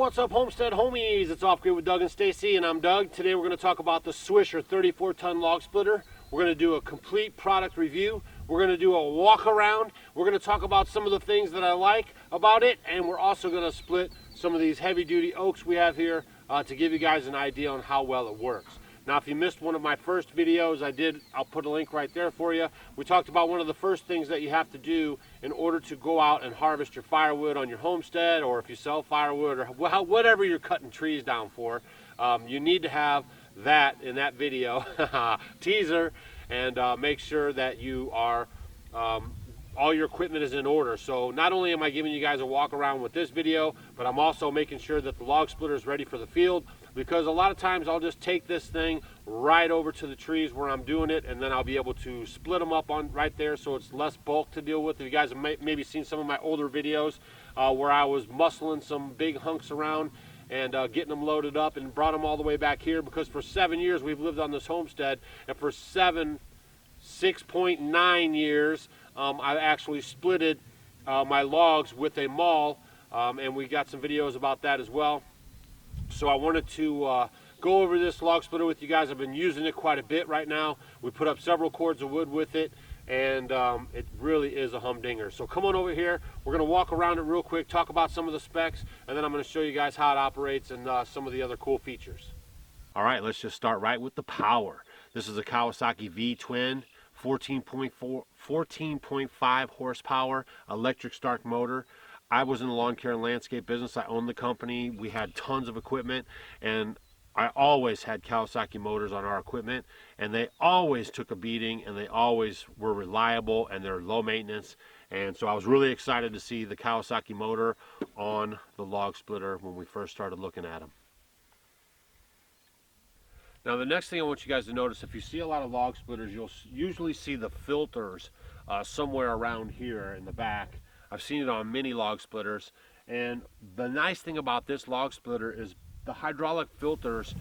What's up, Homestead homies? It's Off Grid with Doug and Stacy, and I'm Doug. Today we're going to talk about the SWISHER 34-ton log splitter. We're going to do a complete product review. We're going to do a walk around. We're going to talk about some of the things that I like about it, and we're also going to split some of these heavy-duty oaks we have here to give you guys an idea on how well it works. Now, if you missed one of my first videos, I'll put a link right there for you. We talked about one of the first things that you have to do in order to go out and harvest your firewood on your homestead, or if you sell firewood, or whatever you're cutting trees down for. You need to have that in that video, teaser, and make sure that you are, all your equipment is in order. So not only am I giving you guys a walk around with this video, but I'm also making sure that the log splitter is ready for the field. Because a lot of times I'll just take this thing right over to the trees where I'm doing it, and then I'll be able to split them up on right there so it's less bulk to deal with. If you guys have maybe seen some of my older videos where I was muscling some big hunks around and getting them loaded up and brought them all the way back here, because for 7 years we've lived on this homestead, and for 6.9 years I actually splitted my logs with a maul, and we got some videos about that as well. So I wanted to go over this log splitter with you guys. I've been using it quite a bit right now. We put up several cords of wood with it, and it really is a humdinger. So come on over here. We're going to walk around it real quick, talk about some of the specs, and then I'm going to show you guys how it operates and some of the other cool features. All right, let's just start right with the power. This is a Kawasaki V-Twin, 14.5 horsepower electric start motor. I was in the lawn care and landscape business. I owned the company. We had tons of equipment, and I always had Kawasaki motors on our equipment, and they always took a beating, and they always were reliable, and they're low maintenance. And so I was really excited to see the Kawasaki motor on the log splitter when we first started looking at them. Now, the next thing I want you guys to notice, if you see a lot of log splitters, you'll usually see the filters somewhere around here in the back. I've seen it on many log splitters, and the nice thing about this log splitter is the hydraulic filters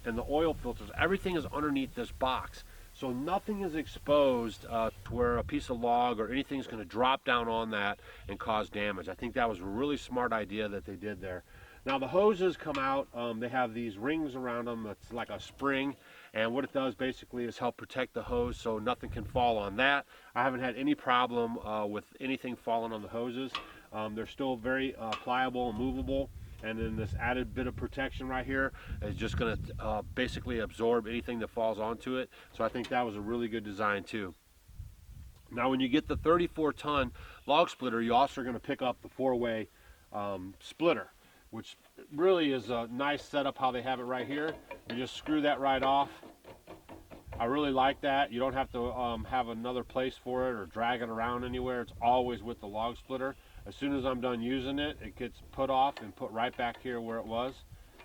and the oil filters, everything is underneath this box. So nothing is exposed to where a piece of log or anything is going to drop down on that and cause damage. I think that was a really smart idea that they did there. Now the hoses come out, they have these rings around them. It's like a spring, and what it does basically is help protect the hose so nothing can fall on that. I haven't had any problem with anything falling on the hoses. They're still very pliable and movable, and then this added bit of protection right here is just going to basically absorb anything that falls onto it. So I think that was a really good design too. Now when you get the 34-ton log splitter, you also are going to pick up the 4-way splitter, which really is a nice setup how they have it right here. You just screw that right off. I really like that. You don't have to have another place for it or drag it around anywhere. It's always with the log splitter. As soon as I'm done using it, it gets put off and put right back here where it was.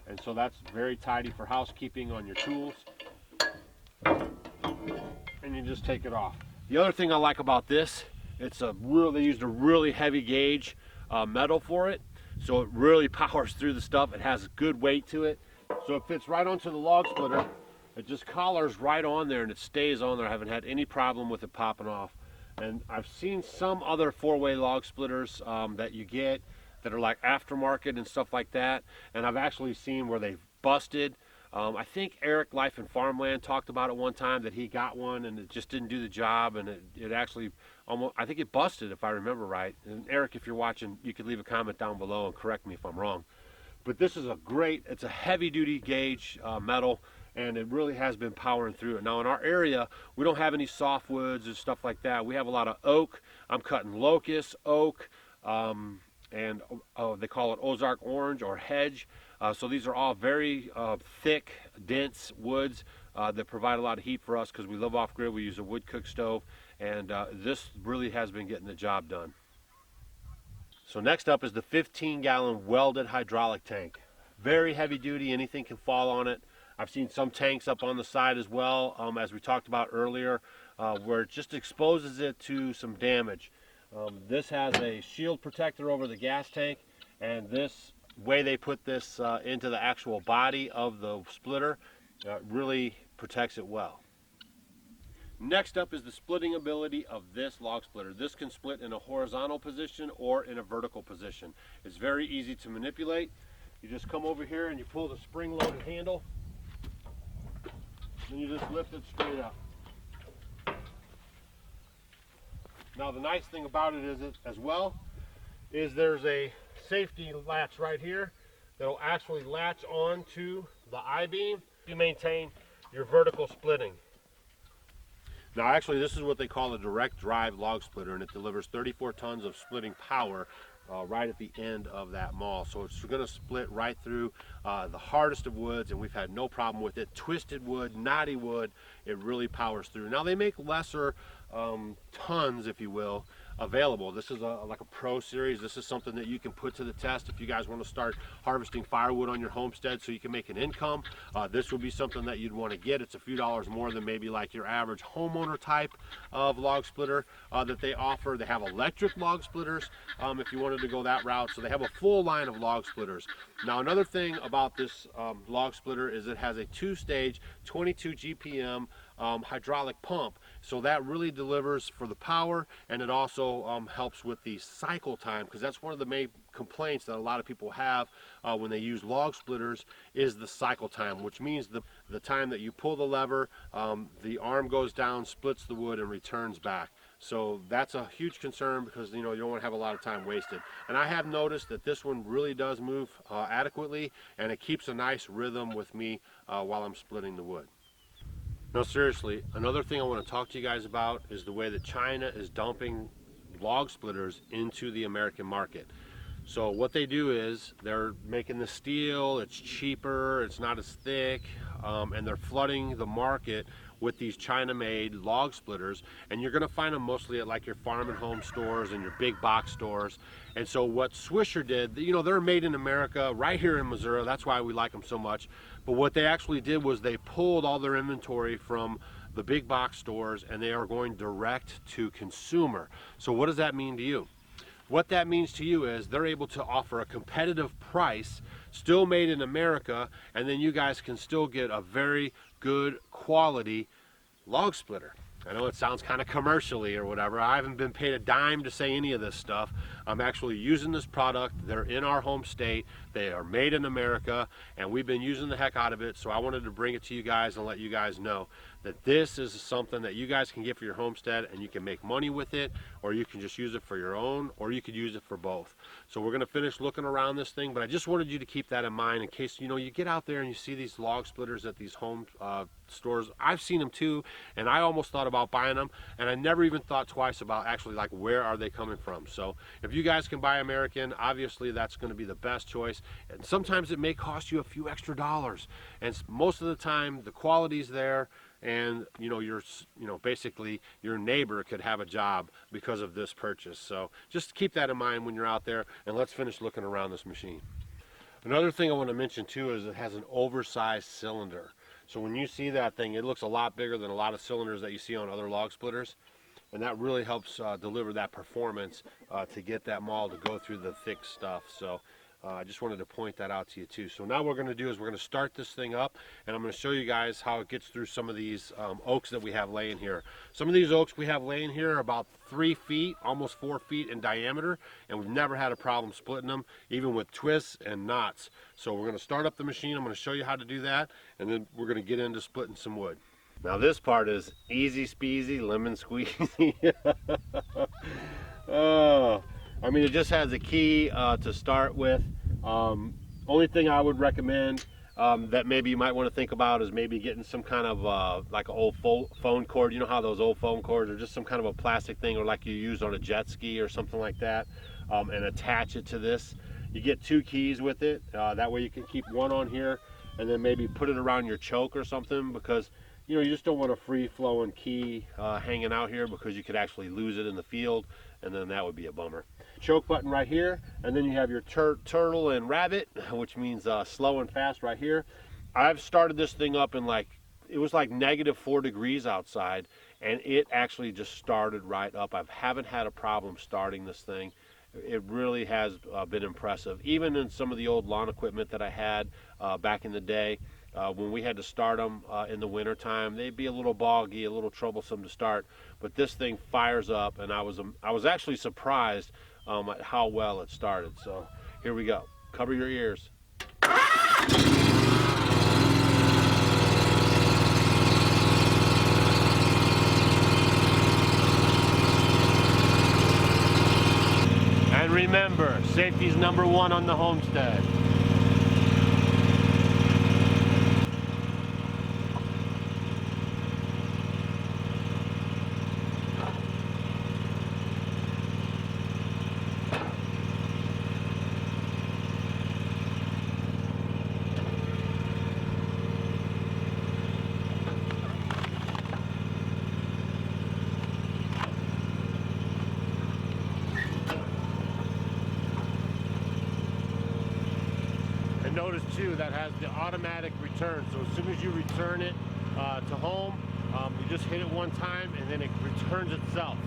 And so that's very tidy for housekeeping on your tools. And you just take it off. The other thing I like about this, they used a really heavy gauge metal for it. So it really powers through the stuff. It has good weight to it. So it fits right onto the log splitter. It just collars right on there and it stays on there. I haven't had any problem with it popping off. And I've seen some other 4-way log splitters that you get that are like aftermarket and stuff like that. And I've actually seen where they've busted. I think Eric Life and Farmland talked about it one time that he got one and it just didn't do the job, and it actually I think it busted, if I remember right. And Eric, if you're watching, you could leave a comment down below and correct me if I'm wrong. But this is it's a heavy duty gauge metal, and it really has been powering through it. Now in our area, we don't have any softwoods and stuff like that. We have a lot of oak. I'm cutting locust, oak, and they call it Ozark orange or hedge. So these are all very thick, dense woods that provide a lot of heat for us because we live off grid. We use a wood cook stove, and this really has been getting the job done. So next up is the 15-gallon welded hydraulic tank. Very heavy duty, anything can fall on it. I've seen some tanks up on the side as well, as we talked about earlier, where it just exposes it to some damage. This has a shield protector over the gas tank, and this way they put this into the actual body of the splitter really protects it well. Next up is the splitting ability of this log splitter. This can split in a horizontal position or in a vertical position. It's very easy to manipulate. You just come over here and you pull the spring-loaded handle, and you just lift it straight up. Now the nice thing about it is there's a safety latch right here that'll actually latch onto the I-beam to maintain your vertical splitting. Now actually this is what they call a direct drive log splitter, and it delivers 34 tons of splitting power right at the end of that maul. So it's going to split right through the hardest of woods, and we've had no problem with it. Twisted wood, knotty wood, it really powers through. Now they make lesser tons, if you will, available. This is like a pro series. This is something that you can put to the test if you guys want to start harvesting firewood on your homestead so you can make an income. This would be something that you'd want to get. It's a few dollars more than maybe like your average homeowner type of log splitter that they offer. They have electric log splitters if you wanted to go that route. So they have a full line of log splitters. Now another thing about this log splitter is it has a 2-stage 22 GPM hydraulic pump, so that really delivers for the power, and it also helps with the cycle time, because that's one of the main complaints that a lot of people have when they use log splitters is the cycle time, which means the time that you pull the lever, the arm goes down, splits the wood, and returns back. So that's a huge concern, because you don't want to have a lot of time wasted. And I have noticed that this one really does move adequately, and it keeps a nice rhythm with me while I'm splitting the wood. No, seriously, another thing I want to talk to you guys about is the way that China is dumping log splitters into the American market. So what they do is they're making the steel, it's cheaper, it's not as thick, and they're flooding the market with these China-made log splitters, and you're going to find them mostly at like your farm and home stores and your big box stores. And so what SWISHER did, they're made in America right here in Missouri. That's why we like them so much. But what they actually did was they pulled all their inventory from the big box stores, and they are going direct to consumer. So what does that mean to you? What that means to you is they're able to offer a competitive price, still made in America, and then you guys can still get a very good quality log splitter. I know it sounds kind of commercially or whatever. I haven't been paid a dime to say any of this stuff. I'm actually using this product. They're in our home state. They are made in America, and we've been using the heck out of it. So I wanted to bring it to you guys and let you guys know that this is something that you guys can get for your homestead, and you can make money with it, or you can just use it for your own, or you could use it for both. So we're going to finish looking around this thing, but I just wanted you to keep that in mind in case you get out there and you see these log splitters at these home stores. I've seen them too, and I almost thought about buying them, and I never even thought twice about actually like where are they coming from. So if you guys can buy American, obviously that's going to be the best choice. And sometimes it may cost you a few extra dollars, and most of the time the quality's there, and basically your neighbor could have a job because of this purchase. So just keep that in mind when you're out there, and let's finish looking around this machine. Another thing I want to mention too is it has an oversized cylinder. So when you see that thing, it looks a lot bigger than a lot of cylinders that you see on other log splitters, and that really helps deliver that performance to get that maul to go through the thick stuff. So I just wanted to point that out to you too. So now what we're going to do is we're going to start this thing up, and I'm going to show you guys how it gets through some of these oaks that we have laying here. Some of these oaks we have laying here are about 3 feet, almost 4 feet in diameter, and we've never had a problem splitting them, even with twists and knots. So we're going to start up the machine. I'm going to show you how to do that, and then we're going to get into splitting some wood. Now this part is easy speasy, lemon squeezy. Oh, I mean, it just has a key to start with. Only thing I would recommend that maybe you might want to think about is maybe getting some kind of like an old phone cord. You know how those old phone cords are, just some kind of a plastic thing, or like you use on a jet ski or something like that, and attach it to this. You get 2 keys with it. That way you can keep one on here, and then maybe put it around your choke or something, because you just don't want a free-flowing key hanging out here, because you could actually lose it in the field, and then that would be a bummer. Choke button right here, and then you have your turtle and rabbit, which means slow and fast right here. I've started this thing up in it was like -4 degrees outside, and it actually just started right up. I haven't had a problem starting this thing. It really has been impressive. Even in some of the old lawn equipment that I had back in the day, when we had to start them in the winter time, they'd be a little boggy, a little troublesome to start, but this thing fires up, and I was actually surprised at how well it started. So here we go. Cover your ears. And remember, safety's #1 on the homestead. Notice too that has the automatic return, so as soon as you return it to home, you just hit it one time and then it returns itself.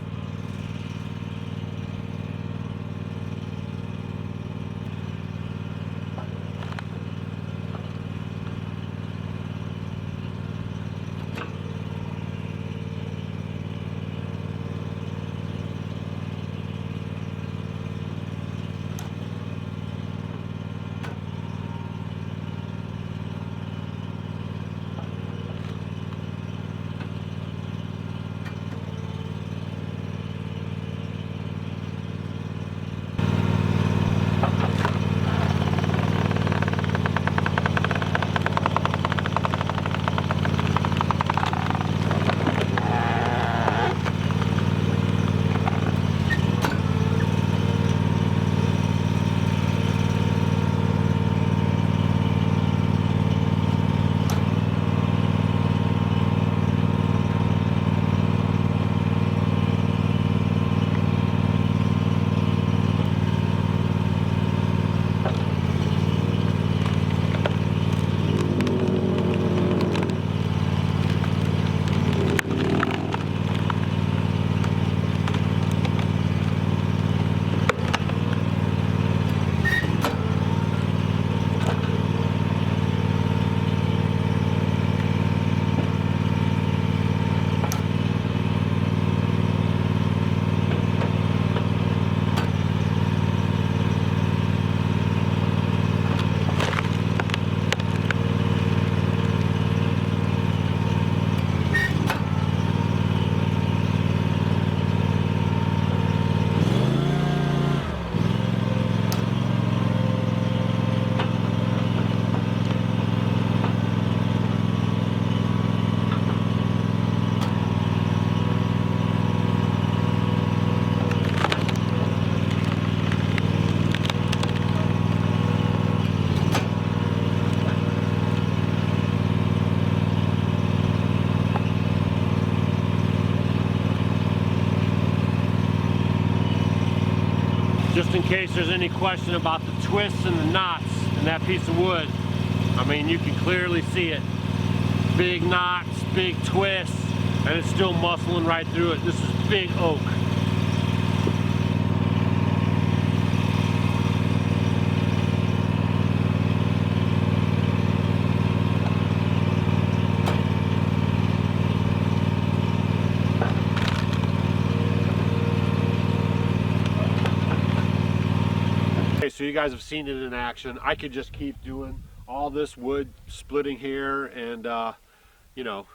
Just in case there's any question about the twists and the knots in that piece of wood, I mean, you can clearly see it. Big knots, big twists, and it's still muscling right through it. This is big oak. So you guys have seen it in action. I could just keep doing all this wood splitting here and you know,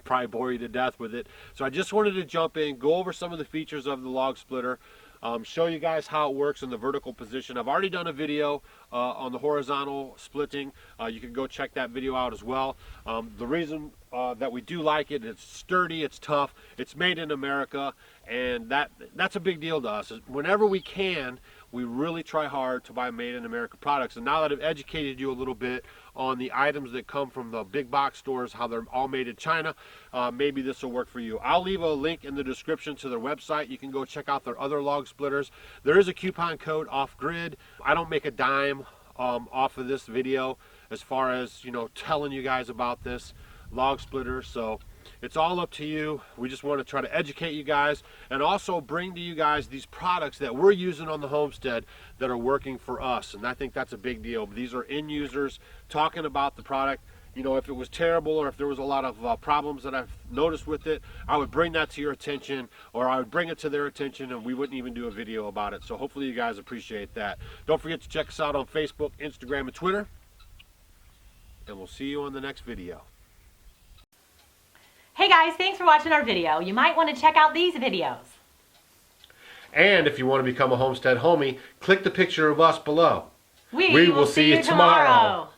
probably bore you to death with it. So I just wanted to jump in, go over some of the features of the log splitter, show you guys how it works in the vertical position. I've already done a video on the horizontal splitting. You can go check that video out as well. The reason that we do like it, it's sturdy, it's tough, it's made in America, and that's a big deal to us. Whenever we can, we really try hard to buy made in America products. And now that I've educated you a little bit on the items that come from the big box stores, how they're all made in China, maybe this will work for you. I'll leave a link in the description to their website. You can go check out their other log splitters. There is a coupon code off grid. I don't make a dime off of this video as far as, you know, telling you guys about this log splitter. So it's all up to you. We just want to try to educate you guys and also bring to you guys these products that we're using on the homestead that are working for us. And I think that's a big deal. These are end users talking about the product. You know, if it was terrible or if there was a lot of problems that I've noticed with it, I would bring that to your attention, or I would bring it to their attention, and we wouldn't even do a video about it. So hopefully you guys appreciate that. Don't forget to check us out on Facebook, Instagram, and Twitter. and we'll see you on the next video. Hey guys, thanks for watching our video. You might want to check out these videos. And if you want to become a Homestead homie, click the picture of us below. We will see you tomorrow.